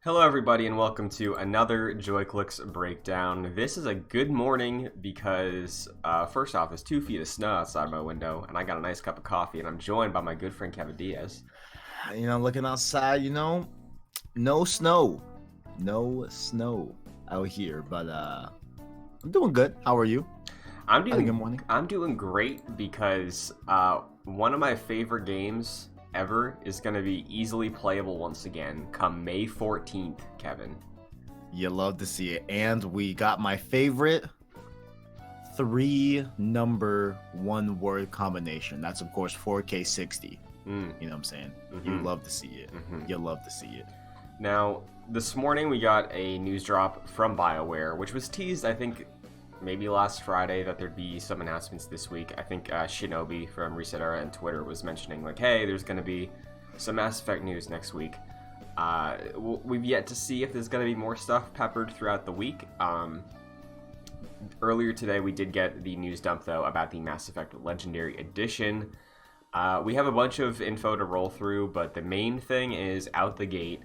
Hello, everybody, and welcome to another JoyClicks breakdown. This is a good morning because, first off, there's 2 feet of snow outside my window, and I got a nice cup of coffee, and I'm joined by my good friend Kevin Diaz. Looking outside, no snow. No snow out here, but I'm doing good. How are you? I'm Had a good doing morning. I'm doing great because one of my favorite games ever is going to be easily playable once again come May 14th, Kevin. You love to see it. And we got my favorite 3 number 1 word combination. That's of course 4K 60. You know what I'm saying? You love to see it. You love to see it. Now, this morning we got a news drop from BioWare, which was teased, I think, maybe last Friday, that there'd be some announcements this week. I think Shinobi from Reset Era and Twitter was mentioning, like, hey, there's going to be some Mass Effect news next week. We've yet to see if there's going to be more stuff peppered throughout the week. Earlier today, we did get the news dump, though, about the Mass Effect Legendary Edition. We have a bunch of info to roll through, but the main thing is out the gate.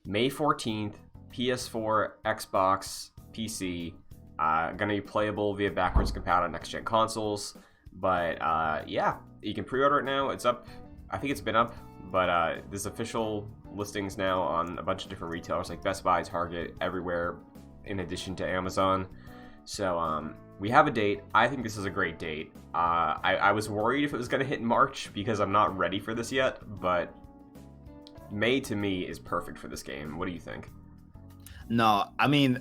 May 14th, PS4, Xbox, PC, gonna be playable via backwards compatible on next-gen consoles. But yeah, you can pre-order it now. It's up. I think it's been up, but there's official listings now on a bunch of different retailers like Best Buy, Target, everywhere, in addition to Amazon. So we have a date. I think this is a great date. I was worried if it was gonna hit in March because I'm not ready for this yet, but May to me is perfect for this game. What do you think? No, I mean,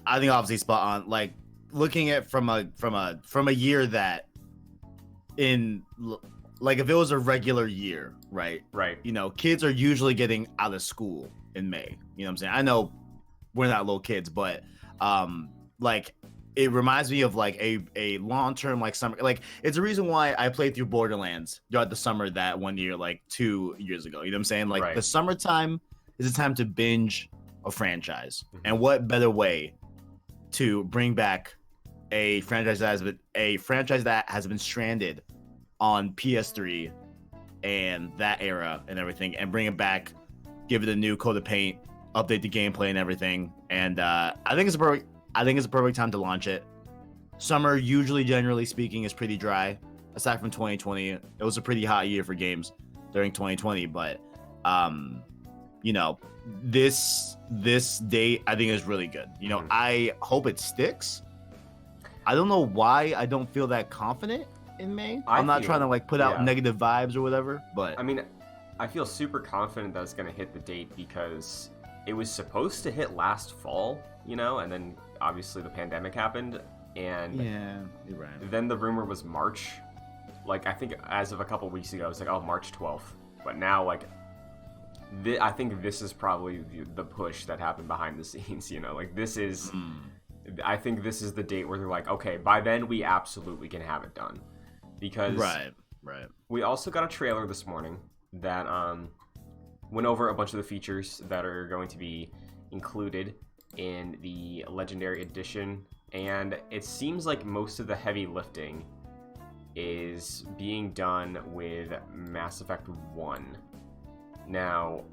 I think obviously spot on. Like looking at from a year that like if it was a regular year, right? Right. Kids are usually getting out of school in May. You know what I'm saying? I know we're not little kids, but like it reminds me of like a long-term like summer. Like it's the reason why I played through Borderlands throughout the summer that one year, like 2 years ago. You know what I'm saying? Like Right. the summertime is a time to binge a franchise. And what better way to bring back a franchise that has been stranded on PS3 and that era and everything, and bring it back, give it a new coat of paint, update the gameplay and everything. And I think it's a perfect time to launch it. Summer, usually, generally speaking, is pretty dry. Aside from 2020, it was a pretty hot year for games during 2020. But this date I think is really good. I hope it sticks. I don't know why I don't feel that confident in May. I'm not trying to like put out negative vibes or whatever, but I mean, I feel super confident that it's going to hit the date because it was supposed to hit last fall, and then obviously the pandemic happened, and yeah, you're right. Then the rumor was March. Like I think as of a couple weeks ago, it was like, oh, March 12th. But now, like, I think this is probably the push that happened behind the scenes. Like this is. I think this is the date where they're like, okay, by then we absolutely can have it done. Because right. We also got a trailer this morning that went over a bunch of the features that are going to be included in the Legendary Edition, and it seems like most of the heavy lifting is being done with Mass Effect 1. Now,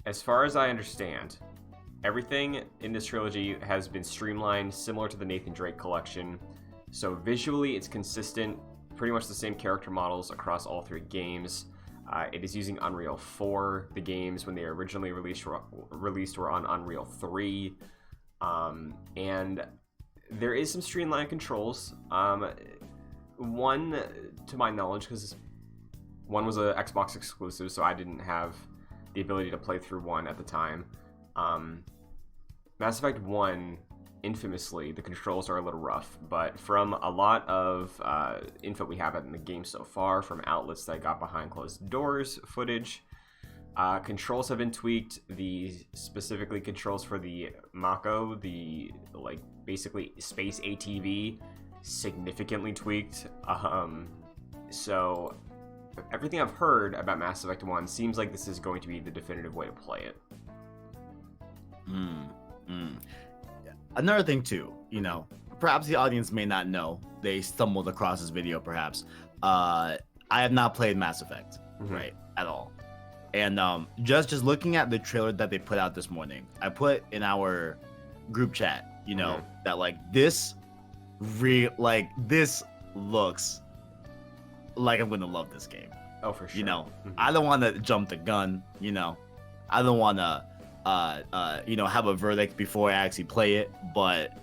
as far as I understand, everything in this trilogy has been streamlined similar to the Nathan Drake collection. So visually, it's consistent, pretty much the same character models across all 3 games. It is using Unreal 4. The games, when they originally released were on Unreal 3. And there is some streamlined controls. One, to my knowledge, because one was an Xbox exclusive, so I didn't have the ability to play through one at the time. Mass Effect 1, infamously, the controls are a little rough, but from a lot of info we have in the game so far, from outlets that got behind closed doors footage, controls have been tweaked. The specifically controls for the Mako, the basically space ATV, significantly tweaked. So everything I've heard about Mass Effect 1 seems like this is going to be the definitive way to play it. Another thing too, perhaps the audience may not know. They stumbled across this video, perhaps. I have not played Mass Effect, right, at all. And just looking at the trailer that they put out this morning, I put in our group chat, that like this this looks like I'm gonna love this game. Oh, for sure. I don't want to jump the gun. I don't want to have a verdict before I actually play it, but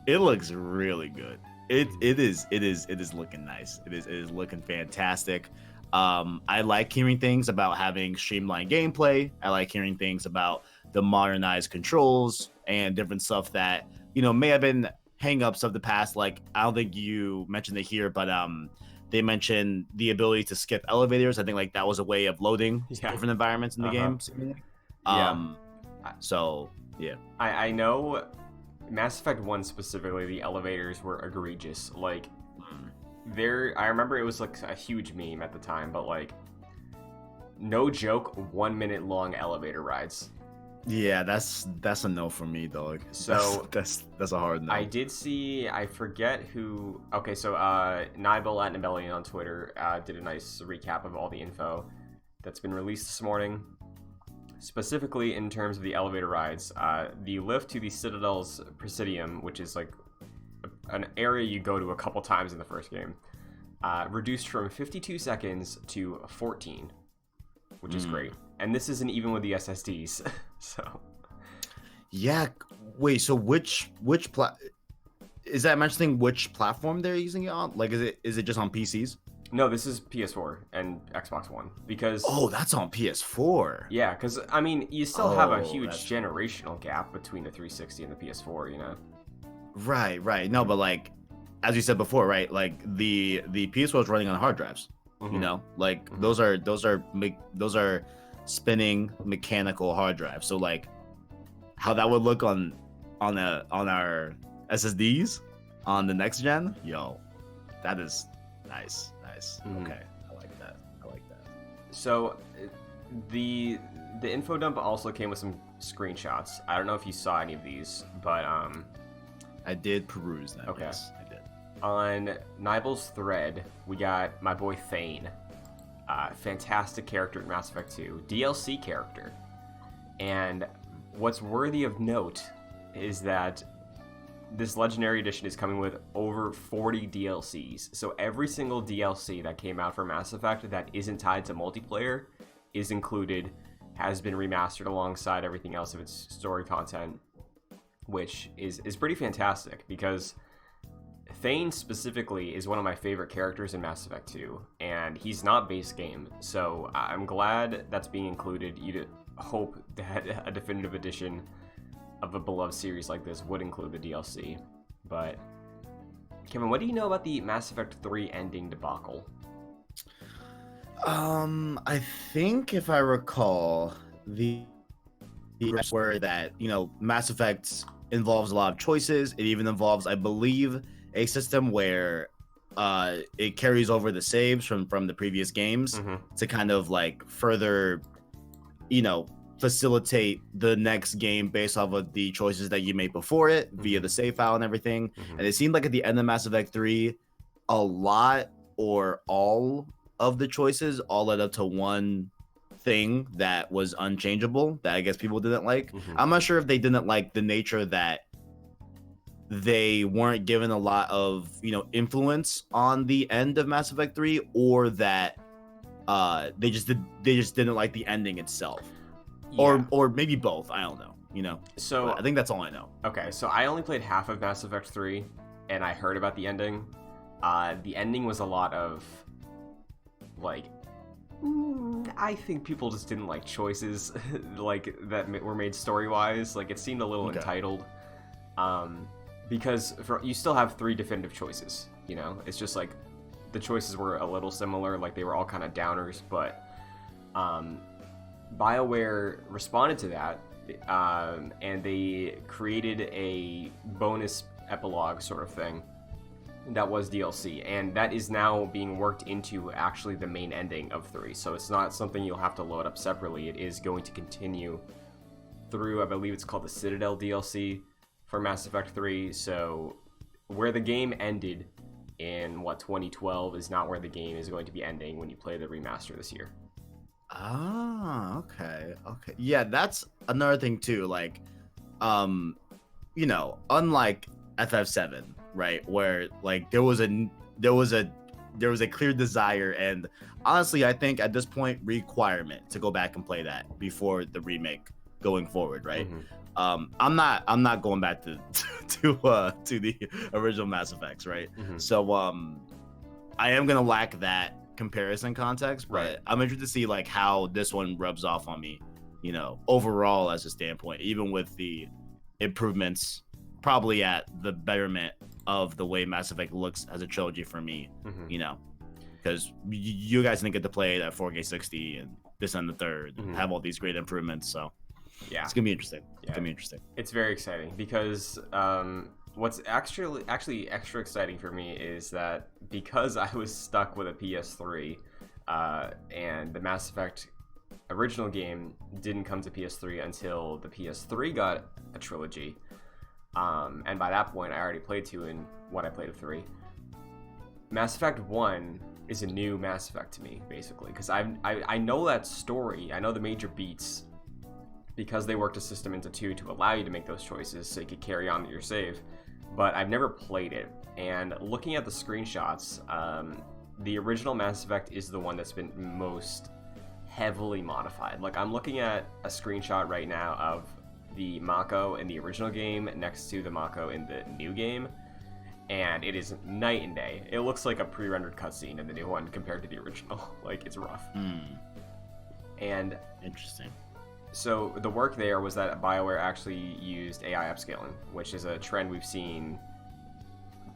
it looks really good. It is looking nice. It is looking fantastic. I like hearing things about having streamlined gameplay. I like hearing things about the modernized controls and different stuff that may have been hang-ups of the past. Like, I don't think you mentioned it here, but they mentioned the ability to skip elevators. I think like that was a way of loading different environments in the game. So yeah, I know Mass Effect 1 specifically, the elevators were egregious. Like, I remember it was like a huge meme at the time, but like, no joke, 1 minute long elevator rides. Yeah, that's a no for me, dog. So that's a hard no. I did see, I forget who. Okay, so Nibel at Nibelian on Twitter did a nice recap of all the info that's been released this morning. Specifically in terms of the elevator rides, the lift to the Citadel's Presidium, which is like an area you go to a couple times in the first game, reduced from 52 seconds to 14, which is great. And this isn't even with the SSDs. So yeah, wait, so which is that mentioning which platform they're using it on? Like, is it just on PCs? No, this is PS4 and Xbox One, because that's on PS4. Yeah, because I mean, you still have a huge generational gap between the 360 and the PS4, Right. No, but like, as you said before, right? Like the PS4 is running on hard drives. Like those are spinning mechanical hard drives. So like, how that would look on our SSDs on the next gen, that is nice. Okay, I like that. So the info dump also came with some screenshots. I don't know if you saw any of these, but I did peruse them. Okay. Yes, I did. On Nibel's thread, we got my boy Thane, fantastic character in Mass Effect 2, DLC character. And what's worthy of note is that this Legendary Edition is coming with over 40 DLCs. So every single DLC that came out for Mass Effect that isn't tied to multiplayer is included, has been remastered alongside everything else of its story content, which is pretty fantastic, because Thane specifically is one of my favorite characters in Mass Effect 2, and he's not base game, so I'm glad that's being included. You'd hope that a definitive edition of a beloved series like this would include the DLC. But Kevin, what do you know about the Mass Effect 3 ending debacle? I think if I recall, the were that Mass Effect involves a lot of choices. It even involves, I believe, a system where it carries over the saves from the previous games to kind of like further facilitate the next game based off of the choices that you made before it via the save file and everything. And it seemed like at the end of Mass Effect 3, a lot or all of the choices all led up to one thing that was unchangeable that I guess people didn't like. I'm not sure if they didn't like the nature that they weren't given a lot of influence on the end of Mass Effect 3, or that they just didn't like the ending itself. Or maybe both. I don't know. So but I think that's all I know. Okay, so I only played half of Mass Effect 3, and I heard about the ending. The ending was a lot of like, I think people just didn't like choices like that were made story wise. Like, it seemed a little entitled. Because you still have 3 definitive choices. It's just like the choices were a little similar. Like, they were all kind of downers, but BioWare responded to that, and they created a bonus epilogue sort of thing that was DLC, and that is now being worked into actually the main ending of 3. So it's not something you'll have to load up separately. It is going to continue through, I believe it's called the Citadel DLC for Mass Effect 3. So where the game ended in 2012 is not where the game is going to be ending when you play the remaster this year. Okay. Yeah, that's another thing too. Like, um, unlike FF7, right, where like there was a there was a clear desire and honestly, I think at this point requirement to go back and play that before the remake going forward, right? Mm-hmm. I'm not going back to to the original Mass Effects, right? Mm-hmm. So I am gonna lack that comparison context, but Right. I'm interested to see like how this one rubs off on me, overall as a standpoint, even with the improvements, probably at the betterment of the way Mass Effect looks as a trilogy for me, Mm-hmm. because you guys didn't get to play that 4K 60 and this and the third, Mm-hmm. have all these great improvements, so Yeah. it's gonna be interesting. Yeah. It's gonna be interesting. It's very exciting because what's actually extra exciting for me is that because I was stuck with a PS3 and the Mass Effect original game didn't come to PS3 until the PS3 got a trilogy. And by that point, I already played 2 and what I played of 3. Mass Effect 1 is a new Mass Effect to me, basically, because I know that story. I know the major beats because they worked a system into 2 to allow you to make those choices so you could carry on your save. But I've never played it. And looking at the screenshots, the original Mass Effect is the one that's been most heavily modified. Like, I'm looking at a screenshot right now of the Mako in the original game next to the Mako in the new game, and it is night and day. It looks like a pre-rendered cutscene in the new one compared to the original. Like, it's rough. And Interesting. so the work there was that BioWare actually used AI upscaling, which is a trend we've seen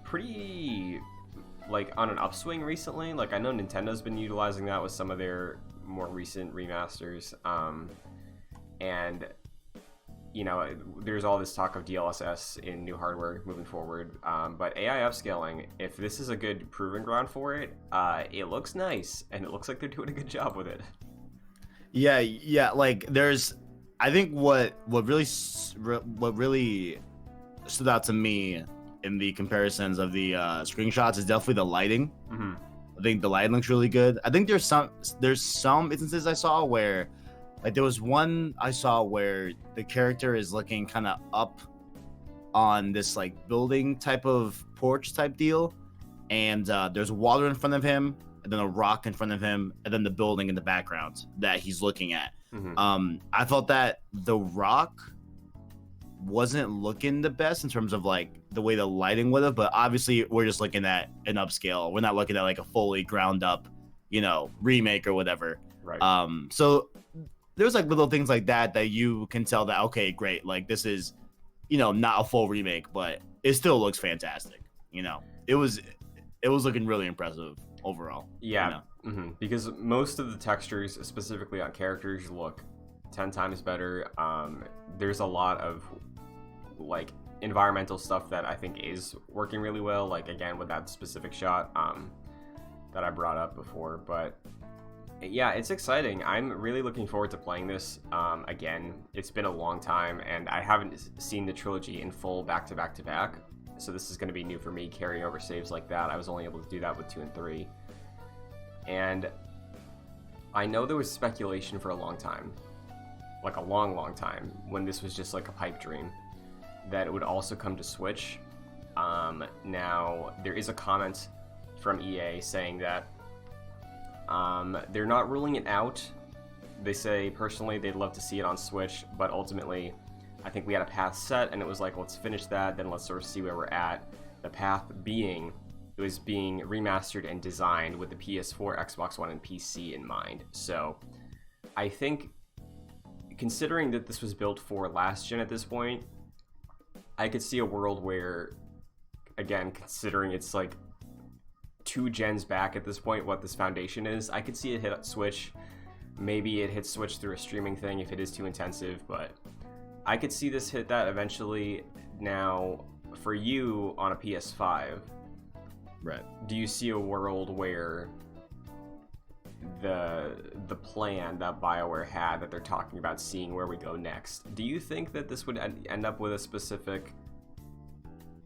pretty like on an upswing recently. Like, I know Nintendo's been utilizing that with some of their more recent remasters, and there's all this talk of DLSS in new hardware moving forward, but AI upscaling, if this is a good proving ground for it, it looks nice and it looks like they're doing a good job with it. Yeah, like I think what really stood out to me in the comparisons of the screenshots is definitely the lighting. Mm-hmm. I think the lighting looks really good. I think there's some instances I saw where, like, there was one I saw where the character is looking kind of up on this like building type of porch type deal, and there's water in front of him, and then a rock in front of him, and then the building in the background that he's looking at. Mm-hmm. I felt that the rock wasn't looking the best in terms of like the way the lighting would have, but obviously we're just looking at an upscale. We're not looking at like a fully ground up, remake or whatever. Right. So there's like little things like that you can tell that, okay, great, like this is, not a full remake, but it still looks fantastic. It was looking really impressive overall. Yeah. Mm-hmm. Because most of the textures, specifically on characters, look 10 times better. There's a lot of like environmental stuff that I think is working really well, like again with that specific shot that I brought up before. But yeah, it's exciting. I'm really looking forward to playing this again. It's been a long time and I haven't seen the trilogy in full back to back, so this is going to be new for me, carrying over saves like that. I was only able to do that with 2 and 3, and I know there was speculation for a long time, like a long time, when this was just like a pipe dream, that it would also come to Switch. Now, there is a comment from EA saying that they're not ruling it out. They say, personally, they'd love to see it on Switch, but ultimately, I think we had a path set, and it was like, let's finish that, then let's sort of see where we're at. The path being, it was being remastered and designed with the PS4, Xbox One, and PC in mind. So, I think, considering that this was built for last gen at this point, I could see a world where, again, considering it's like 2 gens back at this point, what this foundation is, I could see it hit Switch. Maybe it hits Switch through a streaming thing if it is too intensive, but I could see this hit that eventually. Now, for you on a PS5, right? Do you see a world where the plan that BioWare had, that they're talking about seeing where we go next, do you think that this would end up with a specific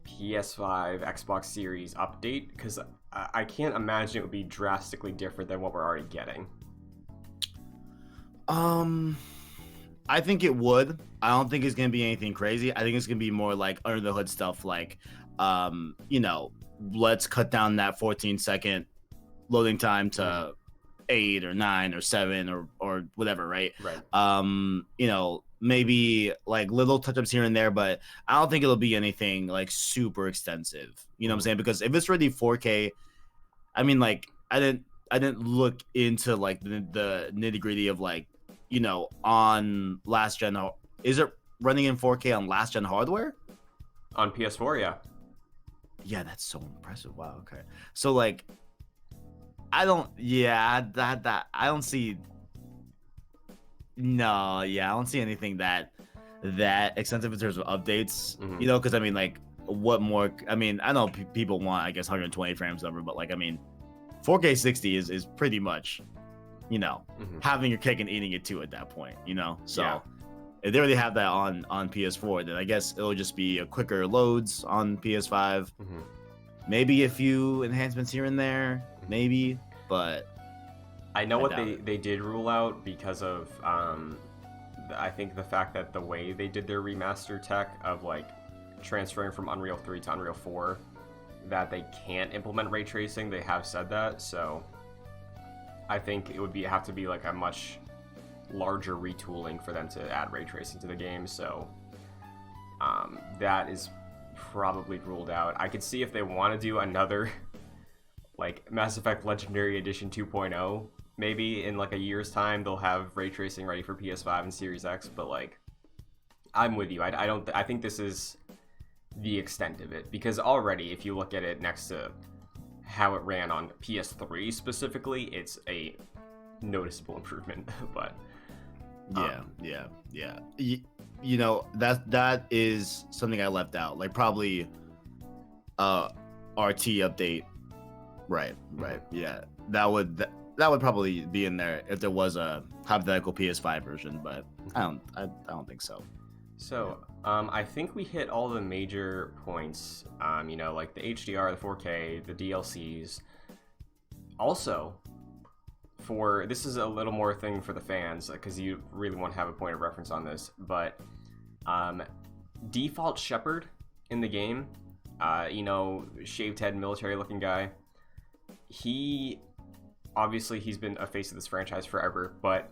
PS5, Xbox Series update? Because I can't imagine it would be drastically different than what we're already getting. I think it would. I don't think it's gonna be anything crazy. I think it's gonna be more like under the hood stuff, like, let's cut down that 14-second loading time to 8 or 9 or 7 or whatever, right? Right. Maybe like little touch-ups here and there, but I don't think it'll be anything like super extensive. You know what I'm saying? Because if it's already 4K, I mean, like, I didn't look into like the nitty-gritty of like, on last gen. Is it running in 4K on last gen hardware? On PS4, yeah. Yeah, that's so impressive. Wow. Okay. So like, I don't. Yeah, that I don't see. No, yeah, I don't see anything that extensive in terms of updates. Because I mean, like, what more? I mean, I know people want, I guess, 120 frames over, but like, I mean, 4K 60 is pretty much, having your cake and eating it too at that point. So. Yeah. If they already have that on PS4, then I guess it'll just be a quicker loads on PS5. Maybe a few enhancements here and there, maybe, but I know what they did rule out because of I think the fact that the way they did their remaster tech of like transferring from Unreal 3 to Unreal 4, that they can't implement ray tracing. They have said that, so I think it would have to be like a much larger retooling for them to add ray tracing to the game, so that is probably ruled out. I could see if they want to do another like Mass Effect Legendary Edition 2.0, maybe in like a year's time they'll have ray tracing ready for PS5 and Series X, but like, I'm with you. I think this is the extent of it, because already if you look at it next to how it ran on PS3 specifically, it's a noticeable improvement. But yeah. That is something I left out. Like, probably RT update. Right. Yeah. That would probably be in there if there was a hypothetical PS5 version, but I don't think so. So, I think we hit all the major points. Like the HDR, the 4K, the DLCs. Also, this is a little more thing for the fans, because you really want to have a point of reference on this, but default Shepard in the game, shaved head, military looking guy, he's been a face of this franchise forever, but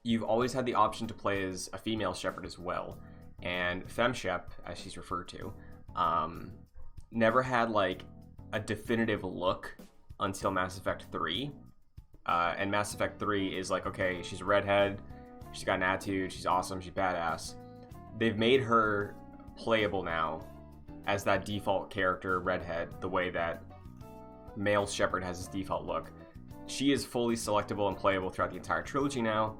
you've always had the option to play as a female Shepard as well, and FemShep, as she's referred to, never had like a definitive look until Mass Effect 3. And Mass Effect 3 is like, okay, she's a redhead, she's got an attitude, she's awesome, she's badass. They've made her playable now as that default character, redhead, the way that male Shepard has his default look. She is fully selectable and playable throughout the entire trilogy now,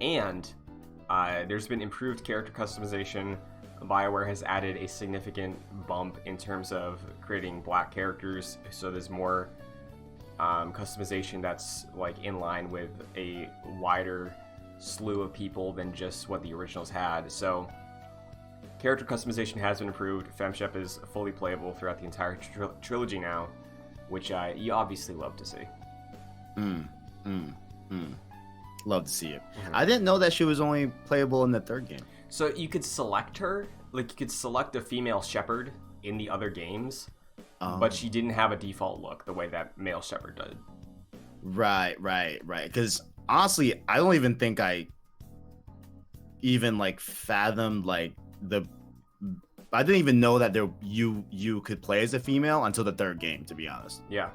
and there's been improved character customization. BioWare has added a significant bump in terms of creating black characters, so there's more customization that's like in line with a wider slew of people than just what the originals had. So character customization has been improved. FemShep is fully playable throughout the entire trilogy now, which you obviously love to see. Love to see it. I didn't know that she was only playable in the third game. So you could select her, like you could select a female Shepard in the other games, but she didn't have a default look the way that male Shepard did. Right. Because honestly, I don't even think I even like fathomed like I didn't even know that you could play as a female until the third game, to be honest. Yeah.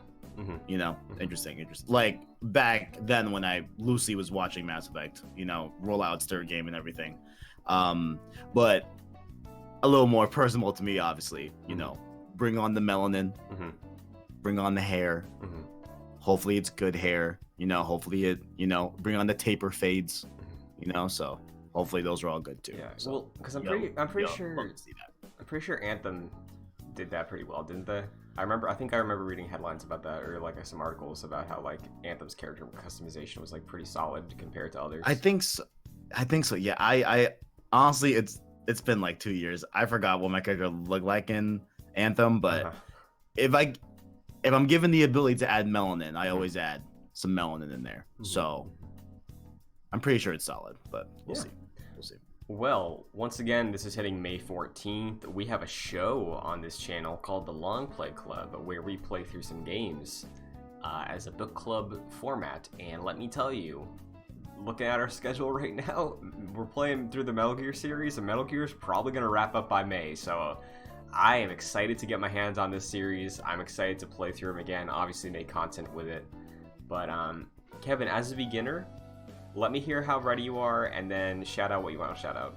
Interesting. Like back then when I loosely was watching Mass Effect, rollout's third game and everything. But a little more personal to me, obviously, bring on the melanin, bring on the hair. Hopefully it's good hair, hopefully it, bring on the taper fades, so hopefully those are all good too. Yeah. So, well, because I'm pretty sure Anthem did that pretty well, didn't they? I think I remember reading headlines about that, or like some articles about how like Anthem's character customization was like pretty solid compared to others. I think so. Yeah. I honestly, it's been like 2 years. I forgot what my character looked like in Anthem, but if I'm given the ability to add melanin, I always add some melanin in there. So I'm pretty sure it's solid, but we'll Yeah. see. We'll see. Well, once again, this is hitting May 14th. We have a show on this channel called the Longplay Club, where we play through some games as a book club format. And let me tell you, looking at our schedule right now, we're playing through the Metal Gear series, and Metal Gear is probably going to wrap up by May. So I am excited to get my hands on this series. I'm excited to play through them again, obviously make content with it. But Kevin, as a beginner, let me hear how ready you are, and then shout out what you want to shout out.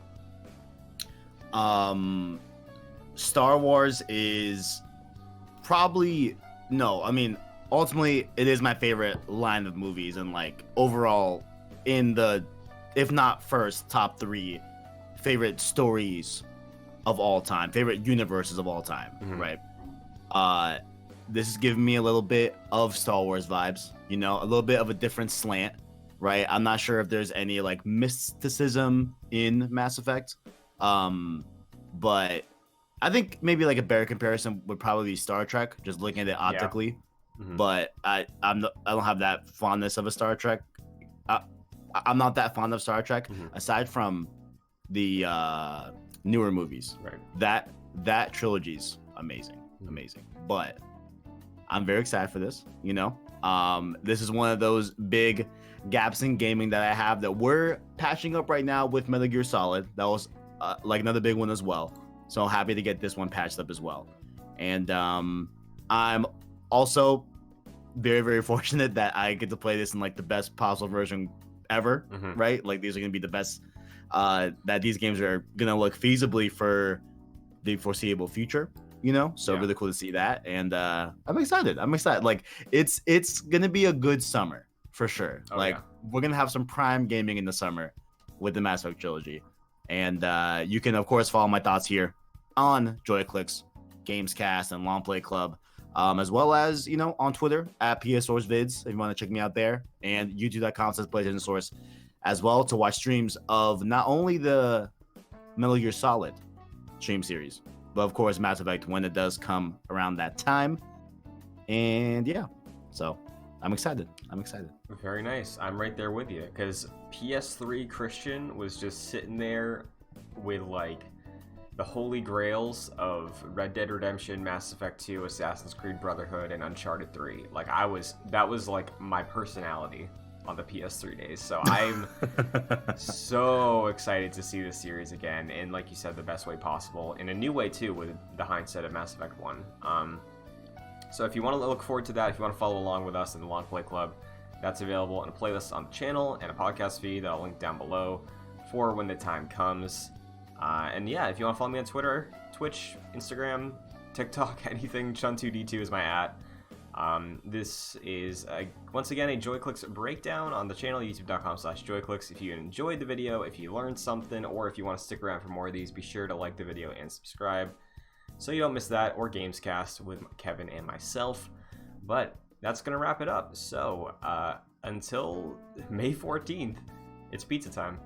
Star Wars is probably ultimately it is my favorite line of movies, and like overall in the, if not first, top 3 favorite stories of all time, favorite universes of all time, right? This is giving me a little bit of Star Wars vibes, a little bit of a different slant, right? I'm not sure if there's any like mysticism in Mass Effect, but I think maybe like a better comparison would probably be Star Trek, just looking at it optically. But I don't have that fondness of a Star Trek. I'm not that fond of Star Trek, aside from the newer movies. Right. That trilogy's amazing. But I'm very excited for this. This is one of those big gaps in gaming that I have that we're patching up right now with Metal Gear Solid. That was like another big one as well. So I'm happy to get this one patched up as well. And I'm also very, very fortunate that I get to play this in like the best possible version ever, right? Like these are going to be the best that these games are going to look feasibly for the foreseeable future. So really cool to see that, and I'm excited. Like it's gonna be a good summer for sure. We're gonna have some prime gaming in the summer with the Mass Effect trilogy, and you can of course follow my thoughts here on JoyClicks, Gamescast, and Longplay Club, as well as on Twitter at PSSourceVids if you want to check me out there, and YouTube.com/PlayStationSource as well to watch streams of not only the Metal Gear Solid stream series, but of course Mass Effect when it does come around that time. And yeah, so I'm excited. Very nice. I'm right there with you, because PS3 Christian was just sitting there with like the holy grails of Red Dead Redemption, Mass Effect 2, Assassin's Creed Brotherhood, and Uncharted 3. Like that was like my personality on the PS3 days. So I'm so excited to see this series again, and like you said, the best way possible, in a new way too, with the hindsight of Mass Effect 1. So if you want to look forward to that, if you want to follow along with us in the Longplay Club, that's available in a playlist on the channel and a podcast feed that I'll link down below for when the time comes. And yeah, if you want to follow me on Twitter, Twitch, Instagram, TikTok, anything, Chun2D2 is my @ this is once again a JoyClicks breakdown on the channel, youtube.com/JoyClicks. If you enjoyed the video, if you learned something, or if you want to stick around for more of these, be sure to like the video and subscribe so you don't miss that, or Gamescast with Kevin and myself. But that's gonna wrap it up. So until May 14th, it's pizza time.